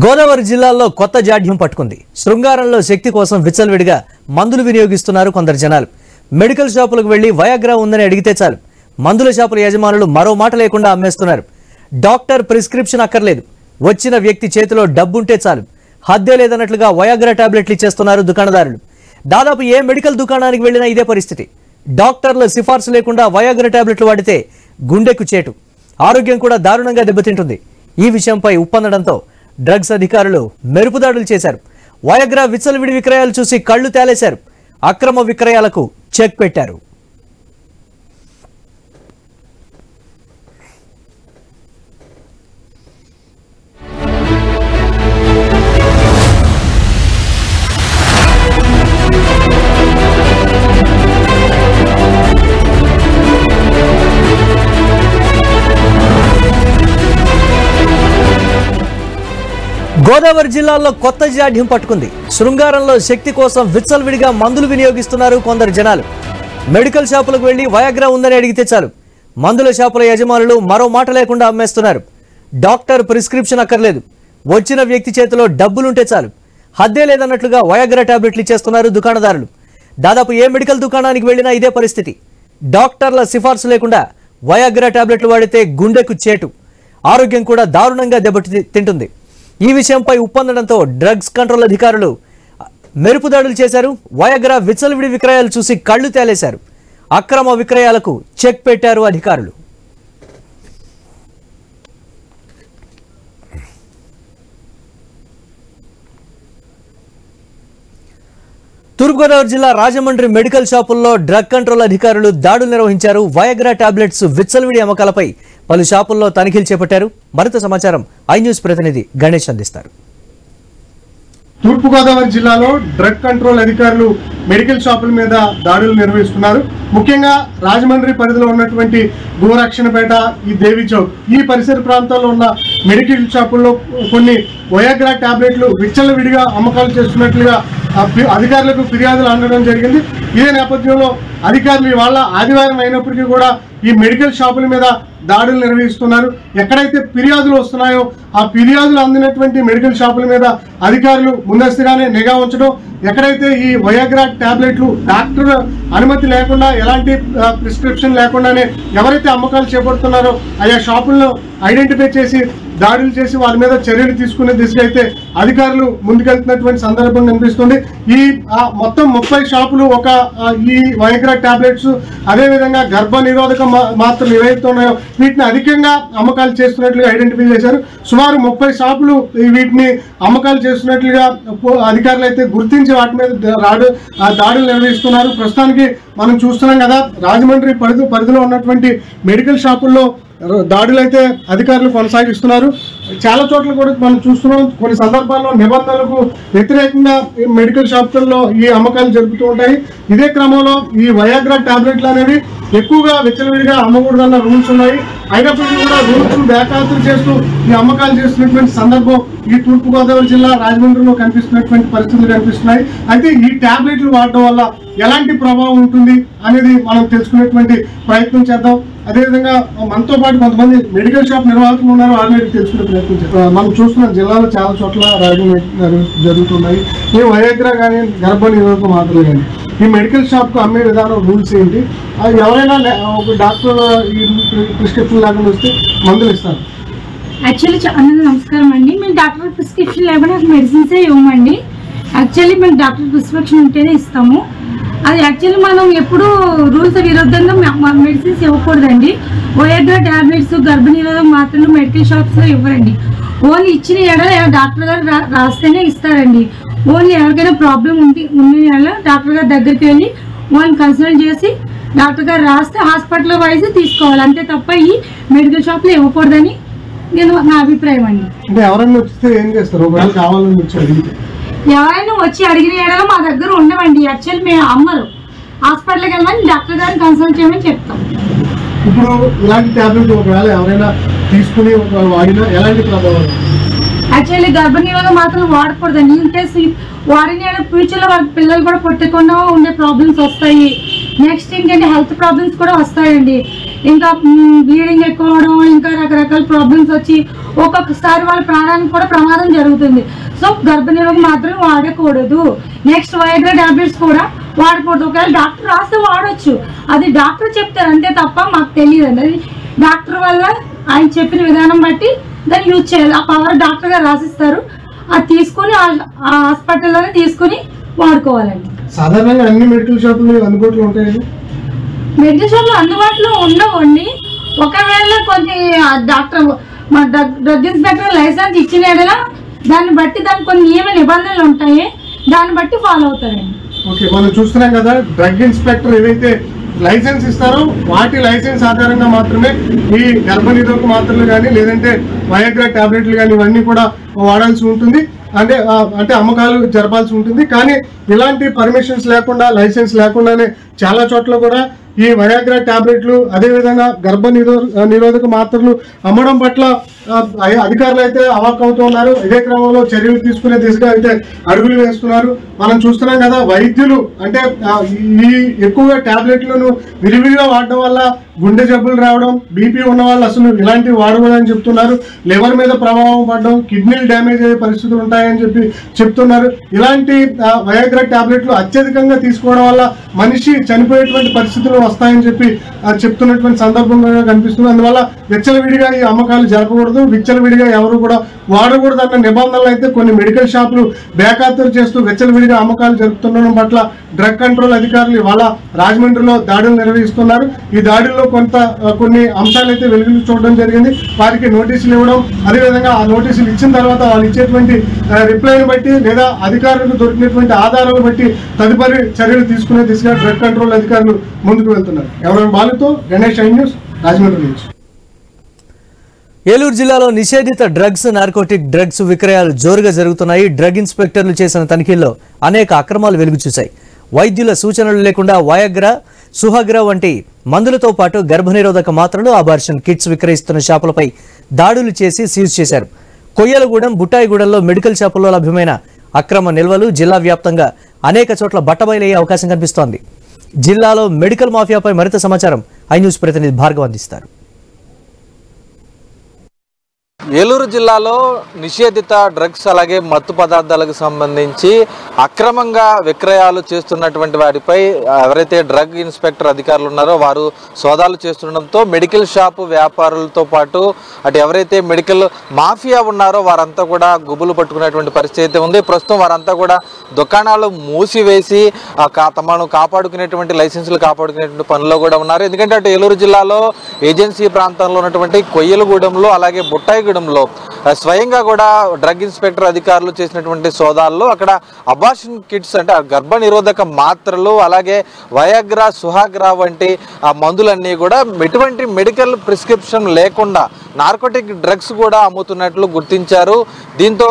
గోదావరి జిల్లాలో కొత్త జాడ్యం పట్టుకుంది. శృంగారంలో శక్తి కోసం విచ్చలవిడిగా మందులు వినియోగిస్తున్నారు కొందరు జనాలు. మెడికల్ షాపులకు వెళ్లి వయాగ్రా ఉందని అడిగితే చాలు మందుల షాపుల యజమానులు మరో మాట లేకుండా అమ్మేస్తున్నారు. డాక్టర్ ప్రిస్క్రిప్షన్ అక్కర్లేదు, వచ్చిన వ్యక్తి చేతిలో డబ్బుంటే చాలు, హద్దే లేదన్నట్లుగా వయాగ్రా టాబ్లెట్లు ఇచ్చేస్తున్నారు దుకాణదారులు. దాదాపు ఏ మెడికల్ దుకాణానికి వెళ్లినా ఇదే పరిస్థితి. డాక్టర్ల సిఫార్సు లేకుండా వయాగ్రా టాబ్లెట్లు వాడితే గుండెకు చేటు, ఆరోగ్యం కూడా దారుణంగా దెబ్బతింటుంది. ఈ విషయంపై ఉప్పందడంతో డ్రగ్స్ అధికారులు మెరుపుదాడులు చేశారు. వయాగ్రా విచ్చలవిడి విక్రయాలు చూసి కళ్లు తేలేశారు. అక్రమ విక్రయాలకు చెక్ పెట్టారు. గోదావరి జిల్లాలో కొత్త జాడ్యం పట్టుకుంది. శృంగారంలో శక్తి కోసం విచ్చలవిడిగా మందులు వినియోగిస్తున్నారు కొందరు జనాలు. మెడికల్ షాపులకు వెళ్లి వయాగ్రా ఉందని అడిగితే చాలు మందుల షాపుల యజమానులు మరో మాట లేకుండా అమ్మేస్తున్నారు. డాక్టర్ ప్రిస్క్రిప్షన్ అక్కర్లేదు, వచ్చిన వ్యక్తి చేతిలో డబ్బులుంటే చాలు, హద్దే లేదన్నట్లుగా వయాగ్రా టాబ్లెట్లు ఇచ్చేస్తున్నారు దుకాణదారులు. దాదాపు ఏ మెడికల్ దుకాణానికి వెళ్లినా ఇదే పరిస్థితి. డాక్టర్ల సిఫార్సు లేకుండా వయాగ్రా టాబ్లెట్లు వాడితే గుండెకు చేటు, ఆరోగ్యం కూడా దారుణంగా దెబ్బతింటుంది. ఈ విషయంపై ఉప్పందడంతో డ్రగ్స్ కంట్రోల్ అధికారులు మెరుపుదాడులు చేశారు. వయాగ్రా విచ్చలవిడి విక్రయాలు చూసి కళ్లు తేలేశారు. అక్రమ విక్రయాలకు చెక్ పెట్టారు అధికారులు. తూర్పుగోదావరి జిల్లా రాజమండ్రి మెడికల్ షాపుల్లో డ్రగ్ కంట్రోల్ అధికారులు దాడులు నిర్వహించారు. వయాగ్రా టాబ్లెట్స్ విచ్చలవిడి అమ్మకాలపై పలు షాపుల్లో తనిఖీలు చేపట్టారు. మరింత సమాచారం ఐ న్యూస్ ప్రతినిధి గణేష్ అందిస్తారు. తూర్పుగోదావరి జిల్లాలో డ్రగ్ కంట్రోల్ అధికారులు మెడికల్ షాపుల మీద దాడులు నిర్వహిస్తున్నారు. ముఖ్యంగా రాజమండ్రి పరిధిలో ఉన్నటువంటి గోరక్షణపేట, ఈ దేవి చౌక్, ఈ పరిసర ప్రాంతాల్లో ఉన్న మెడికల్ షాపుల్లో కొన్ని వయాగ్రా టాబ్లెట్లు విచ్చలవిడిగా అమ్మకాలు చేస్తున్నట్లుగా అధికారులకు ఫిర్యాదులు అందడం జరిగింది. ఇదే నేపథ్యంలో అధికారులు ఇవాళ ఆదివారం అయినప్పటికీ కూడా ఈ మెడికల్ షాపుల మీద దాడులు నిర్వహిస్తున్నారు. ఎక్కడైతే ఫిర్యాదులు వస్తున్నాయో ఆ ఫిర్యాదులు అందినటువంటి మెడికల్ షాపుల మీద అధికారులు ముందస్తుగానే నిఘా ఉంచడం, ఎక్కడైతే ఈ వయాగ్రా టాబ్లెట్లు డాక్టర్ అనుమతి లేకుండా, ఎలాంటి ప్రిస్క్రిప్షన్ లేకుండానే ఎవరైతే అమ్మకాలు చేపడుతున్నారో ఆయా షాపులను ఐడెంటిఫై చేసి దాడులు చేసి వాళ్ళ మీద చర్యలు తీసుకునే దిశగా అయితే అధికారులు ముందుకెళ్తున్నటువంటి సందర్భం కనిపిస్తుంది. ఈ మొత్తం 30 షాపులు ఈ వయాగ్రా టాబ్లెట్స్, అదేవిధంగా గర్భ నిరోధక మాత్రలు ఏవైతే ఉన్నాయో వీటిని అధికంగా అమ్మకాలు చేస్తున్నట్లుగా ఐడెంటిఫై చేశారు. సుమారు 30 షాపులు వీటిని అమ్మకాలు చేస్తున్నట్లుగా అధికారులు అయితే గుర్తించి వాటి మీద దాడులు నిర్వహిస్తున్నారు. ప్రస్తుతానికి మనం చూస్తున్నాం కదా, రాజమండ్రి పరిధిలో ఉన్నటువంటి మెడికల్ షాపుల్లో దాడులు అయితే అధికారులు కొనసాగిస్తున్నారు. చాలా చోట్ల కూడా మనం చూస్తున్నాం, కొన్ని సందర్భాల్లో నిబంధనలకు వ్యతిరేకంగా మెడికల్ షాపుల్లో ఈ అమ్మకాలు జరుపుతూ ఉంటాయి. ఇదే క్రమంలో ఈ వయాగ్రా టాబ్లెట్లు అనేవి ఎక్కువగా విచ్చలవిడిగా అమ్మకూడదన్న రూల్స్ ఉన్నాయి. అయినప్పటికీ కూడా రూల్స్ బేఖాతరు చేస్తూ ఈ అమ్మకాలు చేస్తున్నటువంటి సందర్భం ఈ తూర్పుగోదావరి జిల్లా రాజమండ్రిలో కనిపిస్తున్నటువంటి పరిస్థితులు కనిపిస్తున్నాయి. అయితే ఈ టాబ్లెట్లు వాడడం వల్ల ఎలాంటి ప్రభావం ఉంటుంది అనేది మనం తెలుసుకునేటువంటి ప్రయత్నం చేద్దాం. అదేవిధంగా మనతో పాటు కొంతమంది మెడికల్ షాప్ నిర్వాహకులు ఉన్నారు, వాళ్ళని తెలుసుకునే ప్రయత్నం చేద్దాం. మనం చూస్తున్న జిల్లాలో చాలా చోట్ల ర్యాగింగ్ జరుగుతున్నాయి. ఈ వయాగ్రా కానీ గర్భ నిరోధక మాత్రలు కానీ ఈ మెడికల్ షాప్కు అమ్మే విధానం రూల్స్ ఏంటి? ఎవరైనా ఒక డాక్టర్ ఈ ప్రిస్క్రిప్షన్ లేకుండా వస్తే మందులు ఇస్తారు. యాక్చువల్లీ అందరికీ నమస్కారం అండి. మేము డాక్టర్ ప్రిస్క్రిప్షన్ లేకుండా మెడిసిన్సే ఇవ్వమండి. యాక్చువల్లీ మేము డాక్టర్ ప్రిస్క్రిప్షన్ ఉంటేనే ఇస్తాము. అది యాక్చువల్లీ మనం ఎప్పుడు రూల్స్ విరుద్ధంగా మెడిసిన్స్ ఇవ్వకూడదండి. వయాగ్రా టాబ్లెట్స్, గర్భనిరోధక మాత్రలు మెడికల్ షాప్స్లో ఇవ్వరండి. ఓన్లీ ఇచ్చిన ఎడల డాక్టర్ గారు రాస్తేనే ఇస్తారండి. ఓన్లీ ఎవరికైనా ప్రాబ్లం ఉన్న ఎడల డాక్టర్ గారి దగ్గరికి వెళ్ళి వాళ్ళని కన్సల్ట్ చేసి డాక్టర్ గారు రాస్తే హాస్పిటల్ వైజ్ తీసుకోవాలి, అంతే తప్ప ఈ మెడికల్ షాప్లో ఇవ్వకూడదని నా అభిప్రాయం అండి. ఎవరైనా వస్తే ఏం చేస్తారు? ఎవరైనా వచ్చి అడిగిన ఏడాలో మా దగ్గర ఉండవండి. యాక్చువల్లీ మేము అమ్మరు, హాస్పిటల్కి వెళ్ళమని డాక్టర్ గారిని కన్సల్ట్ చేయమని చెప్తాం. ఇప్పుడు ఇలాంటి టాబ్లెట్ ఒకవేళ ఎవరైనా తీసుకుని వాడినా ఎలాంటి ప్రభావం? యాక్చువల్లీ గర్భనిరోధక మాత్రం వాడకూడదండి. ఇన్ కేసు వాడిన ఫ్యూచర్లో వాళ్ళ పిల్లలు కూడా పుట్టకుండా ఉండే ప్రాబ్లమ్స్ వస్తాయి. నెక్స్ట్ ఏంటంటే హెల్త్ ప్రాబ్లమ్స్ కూడా వస్తాయండి. ఇంకా బ్లీడింగ్ ఎక్కువ అవడం, ఇంకా రకరకాల ప్రాబ్లమ్స్ వచ్చి ఒక్కొక్కసారి వాళ్ళ ప్రాణానికి కూడా ప్రమాదం జరుగుతుంది. సో గర్భిణీలకు మాత్రం వాడకూడదు. నెక్స్ట్ వైగ్రా టాబ్లెట్స్ కూడా వాడకూడదు. ఒకవేళ డాక్టర్ రాస్తే వాడచ్చు, అది డాక్టర్ చెప్తారు అంతే తప్ప మాకు తెలియదు అండి. అది డాక్టర్ వల్ల ఆయన చెప్పిన విధానం బట్టి దాన్ని యూజ్ చేయాలి. ఆ పవర్ డాక్టర్ గారు రాసిస్తారు, అది తీసుకుని ఆ హాస్పిటల్లోనే తీసుకుని వాడుకోవాలండి. సాధారణంగా అన్ని మెడికల్ షాపులు అందుబాటులో ఉంటాయండి. మెడికల్ షాప్లో అందుబాటులో ఉండవండి. ఒకవేళ కొన్ని డాక్టర్ మా డ్రగ్ ఇన్స్పెక్టర్ లైసెన్స్ ఇచ్చిన ఎడల దాన్ని బట్టి దానికి కొన్ని నియమ నిబంధనలు ఉంటాయి, దాన్ని బట్టి ఫాలో అవుతారండి. ఓకే, మనం చూస్తున్నాం కదా డ్రగ్ ఇన్స్పెక్టర్ ఏదైతే లైసెన్స్ ఇస్తారో వాటి లైసెన్స్ ఆధారంగా మాత్రమే ఈ గర్భనిరోధక మాత్రలు కానీ లేదంటే వయాగ్రా టాబ్లెట్లు కానీ ఇవన్నీ కూడా వాడాల్సి ఉంటుంది. అంటే అమ్మకాలు జరపాల్సి ఉంటుంది. కానీ ఇలాంటి పర్మిషన్స్ లేకుండా లైసెన్స్ లేకుండానే చాలా చోట్ల కూడా ఈ వయాగ్రా టాబ్లెట్లు అదేవిధంగా నిరోధక మాత్రలు అమ్మడం పట్ల అధికారులు అయితే అవాక్ అవుతూ ఉన్నారు. ఇదే క్రమంలో చర్యలు తీసుకునే దిశగా అయితే అడుగులు వేస్తున్నారు. మనం చూస్తున్నాం కదా వైద్యులు అంటే ఈ ఎక్కువగా టాబ్లెట్లను విరివిగా వాడడం వల్ల గుండె జబ్బులు రావడం, బీపీ ఉన్న వాళ్ళు అసలు ఇలాంటివి వాడకూడదని చెప్తున్నారు. లివర్ మీద ప్రభావం పడడం, కిడ్నీలు డ్యామేజ్ అయ్యే పరిస్థితులు ఉంటాయని చెప్తున్నారు. ఇలాంటి వయాగ్రా టాబ్లెట్లు అత్యధికంగా తీసుకోవడం వల్ల మనిషి చనిపోయేటువంటి పరిస్థితులు వస్తాయని చెప్తున్నటువంటి సందర్భంగా కనిపిస్తుంది. అందువల్ల విచ్చలవిడిగా ఈ అమ్మకాలు జరపకూడదు, విచ్చలవిడిగా ఎవరు కూడా వాడకూడదు అన్న నిబంధనలు అయితే కొన్ని మెడికల్ షాపులు బేఖాతరు చేస్తూ విచ్చలవిడిగా అమ్మకాలు జరుపుతుండడం పట్ల డ్రగ్ కంట్రోల్ అధికారులు ఇవాళ రాజమండ్రిలో దాడులు నిర్వహిస్తున్నారు. ఈ దాడుల్లో కొన్ని అంశాలు అయితే వెలుగులు చూడడం జరిగింది. వారికి నోటీసులు ఇవ్వడం, అదేవిధంగా ఆ నోటీసులు ఇచ్చిన తర్వాత వాళ్ళు ఇచ్చేటువంటి రిప్లైని బట్టి లేదా అధికారులకు దొరికినటువంటి ఆధారాలను బట్టి తదుపరి చర్యలు తీసుకునే దిశగా డ్రగ్ కంట్రోల్ అధికారులు ముందుకు వెళ్తున్నారు. ఎవరైనా బాలుతో గణేష్ ఐ న్యూస్ రాజమండ్రి నుంచి. ఏలూరు జిల్లాలో నిషేధిత డ్రగ్స్, నార్కోటిక్ డ్రగ్స్ విక్రయాలు జోరుగా జరుగుతున్నాయి. డ్రగ్ ఇన్స్పెక్టర్లు చేసిన తనిఖీల్లో అనేక అక్రమాలు వెలుగు చూశాయి. వైద్యుల సూచనలు లేకుండా వయాగ్రా, సుహాగ్రా వంటి మందులతో పాటు గర్భనిరోధక మాత్రలు, అబార్షన్ కిట్స్ విక్రయిస్తున్న షాపులపై దాడులు చేసి సీజ్ చేశారు. కొయ్యలగూడెం, బుట్టాయిగూడెంలో మెడికల్ షాపుల్లో లభ్యమైన అక్రమ నిల్వలు జిల్లా వ్యాప్తంగా అనేక చోట్ల బట్టబయలయ్యే అవకాశం కనిపిస్తోంది. జిల్లాలో మెడికల్ మాఫియాపై మరింత సమాచారం ఐ న్యూస్ ప్రతినిధి భార్గవ్ అందిస్తారు. ఏలూరు జిల్లాలో నిషేధిత డ్రగ్స్ అలాగే మత్తు పదార్థాలకు సంబంధించి అక్రమంగా విక్రయాలు చేస్తున్నటువంటి వారిపై ఎవరైతే డ్రగ్ ఇన్స్పెక్టర్ అధికారులు ఉన్నారో వారు సోదాలు చేస్తుండడంతో మెడికల్ షాపు వ్యాపారులతో పాటు అటు ఎవరైతే మెడికల్ మాఫియా ఉన్నారో వారంతా కూడా గుబులు పట్టుకునేటువంటి పరిస్థితి అయితే ఉంది. ప్రస్తుతం వారంతా కూడా దుకాణాలు మూసివేసి తమను కాపాడుకునేటువంటి లైసెన్సులు కాపాడుకునేటువంటి పనుల్లో కూడా ఉన్నారు. ఎందుకంటే అటు ఏలూరు జిల్లాలో ఏజెన్సీ ప్రాంతంలో ఉన్నటువంటి కొయ్యలగూడెంలో అలాగే బుట్టాయిగూడెంలో స్వయంగా కూడా డ్రగ్ ఇన్స్పెక్టర్ అధికారులు చేసినటువంటి సోదాల్లో అక్కడ అబార్షన్ కిట్స్ అంటే గర్భ నిరోధక మాత్రలు అలాగే వయాగ్రా, సుహాగ్రా వంటి మందులన్నీ కూడా ఎటువంటి మెడికల్ ప్రిస్క్రిప్షన్ లేకుండా నార్కోటిక్ డ్రగ్స్ కూడా అమ్ముతున్నట్లు గుర్తించారు. దీంతో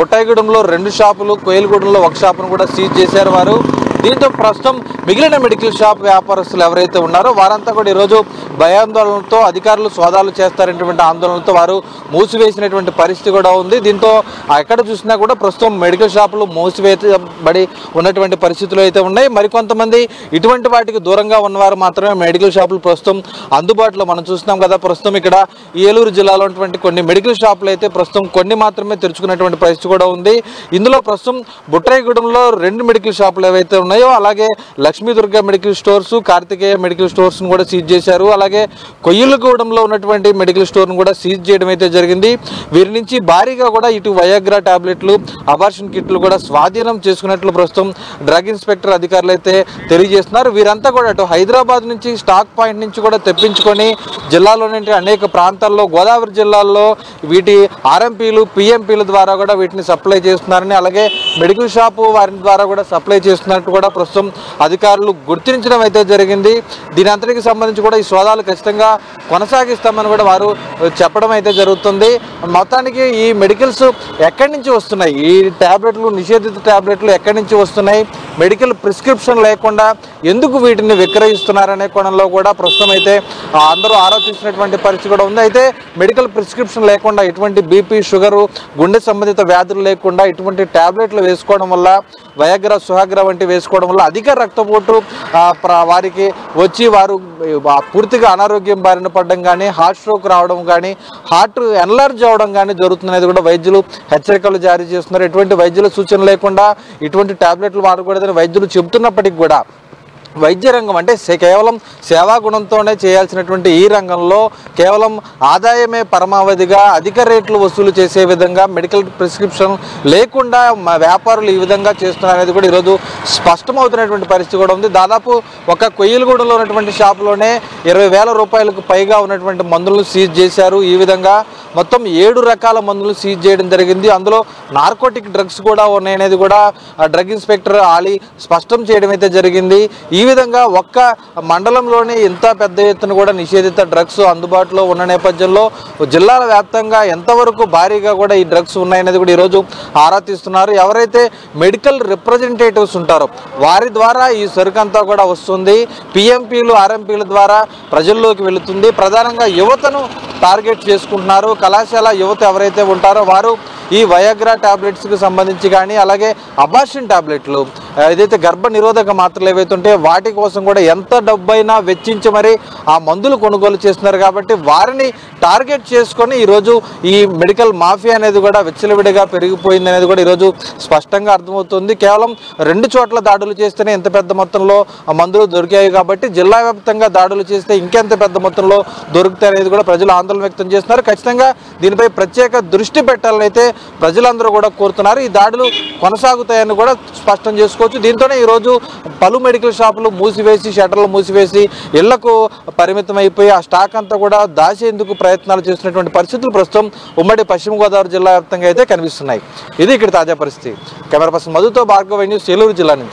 బుట్టాయిగూడెంలో 2 షాపులు, కోయిలగూడెంలో 1 షాపును కూడా సీజ్ చేశారు వారు. దీంతో ప్రస్తుతం మిగిలిన మెడికల్ షాప్ వ్యాపారస్తులు ఎవరైతే ఉన్నారో వారంతా కూడా ఈరోజు భయాందోళనతో అధికారులు సోదాలు చేస్తారనేటువంటి ఆందోళనతో వారు మూసివేసినటువంటి పరిస్థితి కూడా ఉంది. దీంతో ఎక్కడ చూసినా కూడా ప్రస్తుతం మెడికల్ షాపులు మూసివేయబడి ఉన్నటువంటి పరిస్థితులు అయితే ఉన్నాయి. మరికొంతమంది ఇటువంటి వాటికి దూరంగా ఉన్నవారు మాత్రమే మెడికల్ షాపులు ప్రస్తుతం అందుబాటులో మనం చూస్తున్నాం కదా. ప్రస్తుతం ఇక్కడ ఏలూరు జిల్లాలో ఉన్నటువంటి కొన్ని మెడికల్ షాపులు అయితే ప్రస్తుతం కొన్ని మాత్రమే తెరుచుకున్నటువంటి పరిస్థితి కూడా ఉంది. ఇందులో ప్రస్తుతం బుట్టాయిగూడెంలో 2 మెడికల్ షాపులు ఏవైతే ఉన్నాయో అలాగే Lakshmi Durga medical stores, Karthikeya medical stores కూడా సీజ్ చేశారు. అలాగే కొయ్యలగూడెంలో ఉన్నటువంటి మెడికల్ స్టోర్ను కూడా సీజ్ చేయడం అయితే జరిగింది. వీరి నుంచి భారీగా కూడా ఇటు వయాగ్రా టాబ్లెట్లు, అబార్షన్ కిట్లు కూడా స్వాధీనం చేసుకున్నట్లు ప్రస్తుతం డ్రగ్ ఇన్స్పెక్టర్ అధికారులు అయితే తెలియజేస్తున్నారు. వీరంతా కూడా అటు హైదరాబాద్ నుంచి స్టాక్ పాయింట్ నుంచి కూడా తెప్పించుకొని జిల్లాలోని అనేక ప్రాంతాల్లో గోదావరి జిల్లాల్లో వీటి ఆర్ఎంపీలు, పిఎంపీల ద్వారా కూడా వీటిని సప్లై చేస్తున్నారని అలాగే మెడికల్ షాపు వారి ద్వారా కూడా సప్లై చేస్తున్నట్టు కూడా ప్రస్తుతం అధికారులు గుర్తించడం అయితే జరిగింది. దీని అంతటికి సంబంధించి కూడా ఈ సోదాలు ఖచ్చితంగా కొనసాగిస్తామని కూడా వారు చెప్పడం అయితే జరుగుతుంది. మొత్తానికి ఈ మెడికల్స్ ఎక్కడి నుంచి వస్తున్నాయి, ఈ టాబ్లెట్లు, నిషేధిత టాబ్లెట్లు ఎక్కడి నుంచి వస్తున్నాయి, మెడికల్ ప్రిస్క్రిప్షన్ లేకుండా ఎందుకు వీటిని విక్రయిస్తున్నారనే కోణంలో కూడా ప్రస్తుతం అయితే అందరూ ఆరోపిస్తున్నటువంటి పరిస్థితి కూడా ఉంది. అయితే మెడికల్ ప్రిస్క్రిప్షన్ లేకుండా ఇటువంటి బీపీ, షుగరు, గుండె సంబంధిత వ్యాధులు లేకుండా ఇటువంటి టాబ్లెట్లు వేసుకోవడం వల్ల వయాగ్రా, సుహాగ్రా వంటి వేసుకోవడం తీసుకోవడం వల్ల అధిక రక్తపోటు వారికి వచ్చి వారు పూర్తిగా అనారోగ్యం బారిన పడడం కానీ, హార్ట్ స్ట్రోక్ రావడం కానీ, హార్ట్ ఎన్లార్జ్ అవడం కానీ జరుగుతున్నది కూడా వైద్యులు హెచ్చరికలు జారీ చేస్తున్నారు. ఎటువంటి వైద్యుల సూచన లేకుండా ఇటువంటి టాబ్లెట్లు వాడకూడదని వైద్యులు చెబుతున్నప్పటికీ కూడా వైద్య రంగం అంటే కేవలం సేవా గుణంతోనే చేయాల్సినటువంటి ఈ రంగంలో కేవలం ఆదాయమే పరమావధిగా అధిక రేట్లు వసూలు చేసే విధంగా మెడికల్ ప్రిస్క్రిప్షన్ లేకుండా వ్యాపారులు ఈ విధంగా చేస్తున్నారనేది కూడా ఈరోజు స్పష్టమవుతున్నటువంటి పరిస్థితి కూడా ఉంది. దాదాపు ఒక కొయ్యలగూడలో ఉన్నటువంటి షాపులోనే 20,000 రూపాయలకు పైగా ఉన్నటువంటి మందులను సీజ్ చేశారు. ఈ విధంగా మొత్తం 7 రకాల మందులు సీజ్ చేయడం జరిగింది. అందులో నార్కోటిక్ డ్రగ్స్ కూడా ఉన్నాయనేది కూడా డ్రగ్ ఇన్స్పెక్టర్ ఆలీ స్పష్టం చేయడం అయితే జరిగింది. ఈ విధంగా ఒక్క మండలంలోనే ఇంత పెద్ద ఎత్తున కూడా నిషేధిత డ్రగ్స్ అందుబాటులో ఉన్న నేపథ్యంలో జిల్లాల వ్యాప్తంగా ఎంతవరకు భారీగా కూడా ఈ డ్రగ్స్ ఉన్నాయనేది కూడా ఈరోజు ఆరా తీస్తున్నారు. ఎవరైతే మెడికల్ రిప్రజెంటేటివ్స్ ఉంటారో వారి ద్వారా ఈ సరుకంతా కూడా వస్తుంది. పిఎంపీలు, ఆర్ఎంపీల ద్వారా ప్రజల్లోకి వెళుతుంది. ప్రధానంగా యువతను టార్గెట్ చేసుకుంటున్నారు. కళాశాల యువత ఎవరైతే ఉంటారో వారు ఈ వయాగ్రా టాబ్లెట్స్కి సంబంధించి కానీ, అలాగే అబార్షన్ టాబ్లెట్లు ఏదైతే గర్భ నిరోధక మాత్రలు ఏవైతే ఉంటే వాటి కోసం కూడా ఎంత డబ్బైనా వెచ్చించి మరి ఆ మందులు కొనుగోలు చేస్తున్నారు. కాబట్టి వారిని టార్గెట్ చేసుకొని ఈరోజు ఈ మెడికల్ మాఫియా అనేది కూడా విచ్చలవిడిగా పెరిగిపోయింది అనేది కూడా ఈరోజు స్పష్టంగా అర్థమవుతుంది. కేవలం 2 చోట్ల దాడులు చేస్తేనే ఎంత పెద్ద మొత్తంలో మందులు దొరికాయి కాబట్టి జిల్లా వ్యాప్తంగా దాడులు చేస్తే ఇంకెంత పెద్ద మొత్తంలో దొరుకుతాయి అనేది కూడా ప్రజలు ఆందోళన వ్యక్తం చేస్తున్నారు. ఖచ్చితంగా దీనిపై ప్రత్యేక దృష్టి పెట్టాలని అయితే ప్రజలందరూ కూడా కోరుతున్నారు. ఈ దాడులు కొనసాగుతాయని కూడా స్పష్టం చేసుకోవచ్చు. దీంతోనే ఈరోజు పలు మెడికల్ షాపులు మూసివేసి, షట్టర్లు మూసివేసి ఇళ్లకు పరిమితం అయిపోయి ఆ స్టాక్ అంతా కూడా దాచేందుకు ప్రయత్నాలు చేస్తున్నటువంటి పరిస్థితులు ప్రస్తుతం ఉమ్మడి పశ్చిమ గోదావరి జిల్లా వ్యాప్తంగా అయితే కనిపిస్తున్నాయి. ఇది ఇక్కడ తాజా పరిస్థితి. కెమెరా పర్సన్ మధుతో భార్గవ న్యూస్, ఏలూరు జిల్లా నుంచి.